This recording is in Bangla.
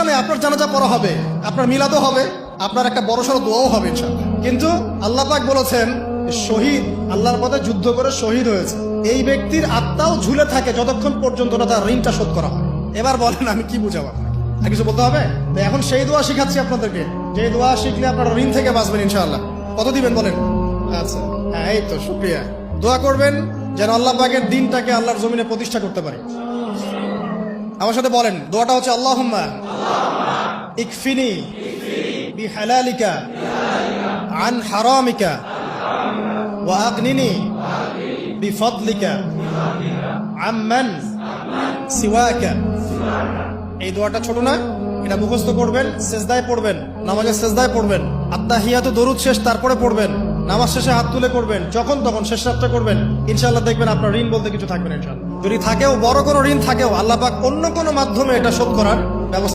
সমস্যা নেই, আপনার জানাজা পড়া হবে, আপনার মিলাদও হবে, আপনার একটা বড়সড় দোয়াও হবে ইনশাআল্লাহ। কিন্তু আল্লাহ পাক বলেছেন শহীদ, আল্লাহর পথে যুদ্ধ করে শহীদ হয়েছে, এই ব্যক্তির আত্মাও ঝুলে থাকে যতক্ষণ পর্যন্ত না তার ঋণটা শোধ করা হয়। এবার বলেন আমি কি বুঝাবো আপনাকে, আর কিছু বলতে হবে? তো এখন সেই দোয়া শিখাচ্ছি আপনাদেরকে, যে দোয়া শিখলে আপনারা ঋণ থেকে বাঁচবেন ইনশাআল্লাহ। কত দিবেন বলেন? আচ্ছা হ্যাঁ, এই তো শুকরিয়া। দোয়া করবেন যেন আল্লাহ পাকের দিনটাকে আল্লাহর জমিনে প্রতিষ্ঠা করতে পারি। আমার সাথে বলেন, দোয়াটা হচ্ছে আল্লাহুম্মা ইকফিনি বিহালালিকা আন হারামিকা ওয়া আগনিনি বিফদলিকা আম্মান সিওয়াকা। এই দোয়াটা ছোট না, এটা মুখস্থ করবেন, সেজদায় পড়বেন, নামাজের সেজদায় পড়বেন, আত্তাহিয়াতু দরুদ শেষ তারপরে পড়বেন, নামাজ শেষে হাত তুলে করবেন, যখন তখন শেষ রাতটা করবেন, ইনশাআল্লাহ দেখবেন আপনার ঋণ বলতে কিছু থাকবে না ইনশাআল্লাহ। যদি থাকেও, বড় কোনো ঋণ থাকেও, আল্লাহ পাক অন্য কোনো মাধ্যমে এটা শোধ করার ব্যবস্থা